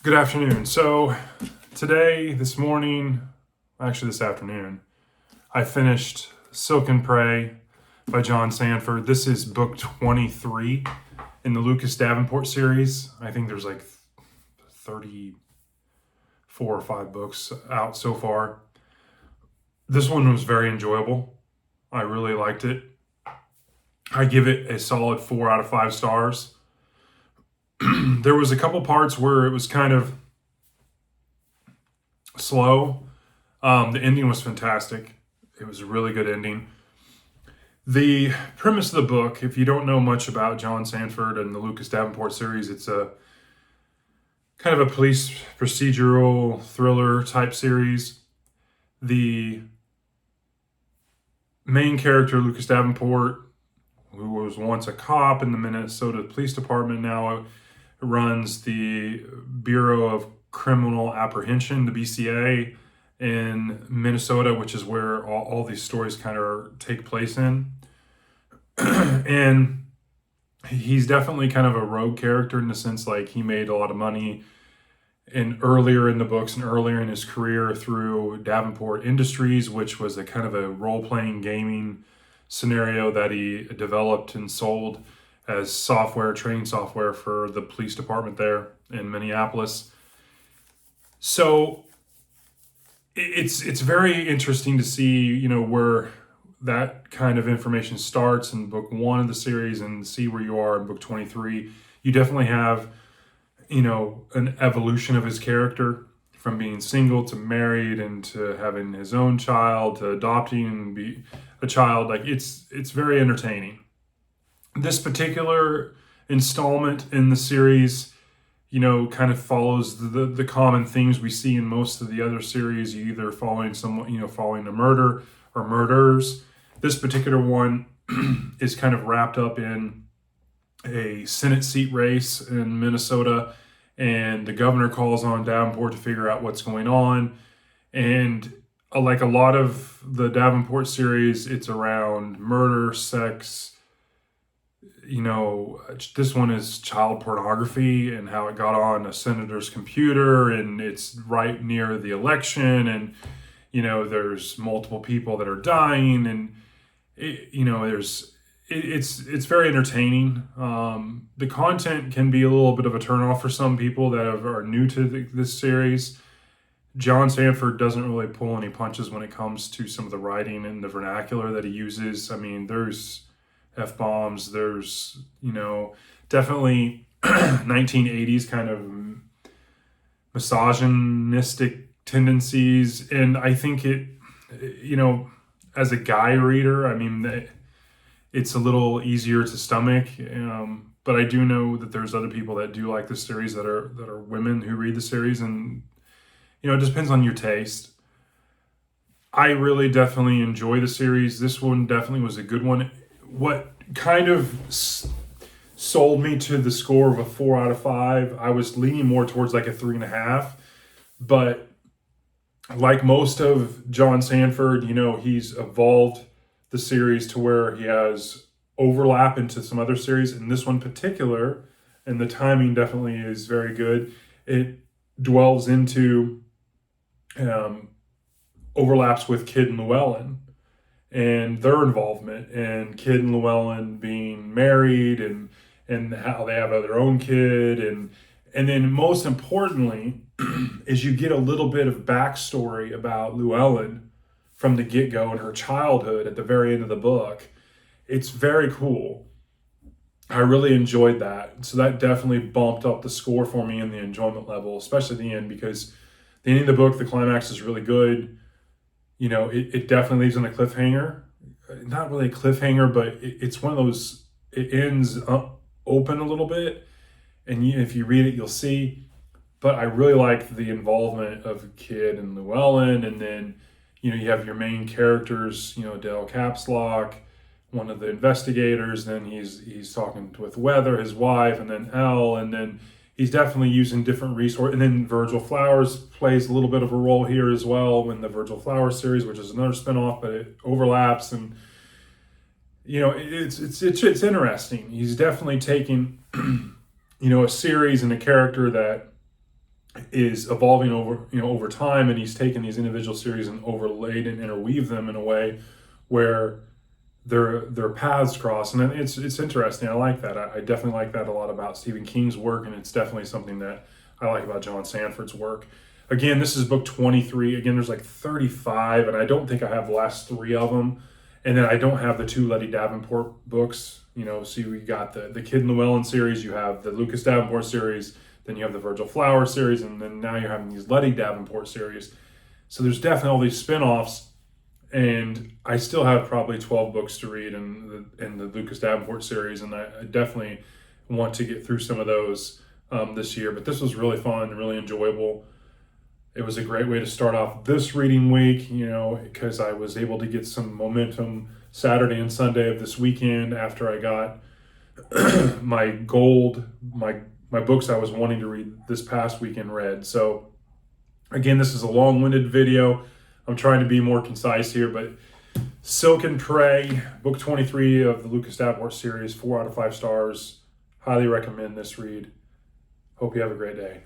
Good afternoon. So today, this morning, actually this afternoon, I finished Silken by John Sandford. This is book 23 in the Lucas Davenport series. I think there's like 34 or 5 books out so far. This one was very enjoyable. I really liked it. I give it a solid 4 out of 5 stars. There was a couple parts where it was kind of slow. The ending was fantastic. It was a really good ending. The premise of the book, if you don't know much about John Sandford and the Lucas Davenport series, it's a kind of a police procedural thriller type series. The main character, Lucas Davenport, who was once a cop in the Minnesota Police Department, now runs the Bureau of Criminal Apprehension, the BCA, in Minnesota, which is where all these stories kind of take place in. And he's definitely kind of a rogue character in the sense like he made a lot of money earlier in the books and earlier in his career through Davenport Industries, which was a kind of a role-playing gaming scenario that he developed and sold as training software for the police department there in Minneapolis. So it's very interesting to see, where that kind of information starts in book 1 of the series and see where you are in book 23. You definitely have, an evolution of his character from being single to married and to having his own child to adopting and be a child. Like it's very entertaining. This particular installment in the series, kind of follows the common themes we see in most of the other series. You either following someone, following a murder or murders. This particular one is kind of wrapped up in a Senate seat race in Minnesota, and the governor calls on Davenport to figure out what's going on. And like a lot of the Davenport series, it's around murder, sex. This one is child pornography and how it got on a senator's computer, and it's right near the election, and there's multiple people that are dying, and it's very entertaining. The content can be a little bit of a turnoff for some people that are new to this series. John Sandford doesn't really pull any punches when it comes to some of the writing and the vernacular that he uses. I mean, there's F-bombs, there's, definitely 1980s kind of misogynistic tendencies. And I think it, as a guy reader, I mean, it's a little easier to stomach. But I do know that there's other people that do like the series that are women who read the series, and, it just depends on your taste. I really definitely enjoy the series. This one definitely was a good one. What kind of sold me to the score of a 4 out of 5, I was leaning more towards like a 3.5. But like most of John Sandford, he's evolved the series to where he has overlap into some other series. And this one particular, and the timing definitely is very good. It dwells into overlaps with Kid and Llewellyn and their involvement, and Kid and Llewellyn being married and how they have their own kid, and then most importantly is you get a little bit of backstory about Llewellyn from the get-go and her childhood at the very end of the book. It's very cool. I really enjoyed that. So that definitely bumped up the score for me in the enjoyment level, especially at the end, because the end of the book, the climax is really good. It definitely leaves on a cliffhanger. Not really a cliffhanger, but it's one of those, it ends open a little bit. And if you read it, you'll see. But I really like the involvement of Kid and Llewellyn. And then, you have your main characters, Dale Capslock, one of the investigators. Then he's talking with Weather, his wife, and then Elle. And then he's definitely using different resources. And then Virgil Flowers plays a little bit of a role here as well in the Virgil Flowers series, which is another spinoff, but it overlaps. And, it's interesting. He's definitely taking, a series and a character that is evolving over time, and he's taken these individual series and overlaid and interweave them in a way where their paths cross, and it's interesting. I like that. I definitely like that a lot about Stephen King's work, and it's definitely something that I like about John Sandford's work. Again, this is book 23. Again, there's like 35, and I don't think I have the last 3 of them. And then I don't have the 2 Letty Davenport books. So we got the Kid Llewellyn series, you have the Lucas Davenport series, then you have the Virgil Flowers series, and then now you're having these Letty Davenport series. So there's definitely all these spin-offs, and I still have probably 12 books to read in the Lucas Davenport series, and I definitely want to get through some of those this year. But this was really fun and really enjoyable. It was a great way to start off this reading week, because I was able to get some momentum Saturday and Sunday of this weekend after I got my books I was wanting to read this past weekend read. So again, this is a long-winded video. I'm trying to be more concise here, but Silken Prey, book 23 of the Lucas Davenport series, 4 out of 5 stars. Highly recommend this read. Hope you have a great day.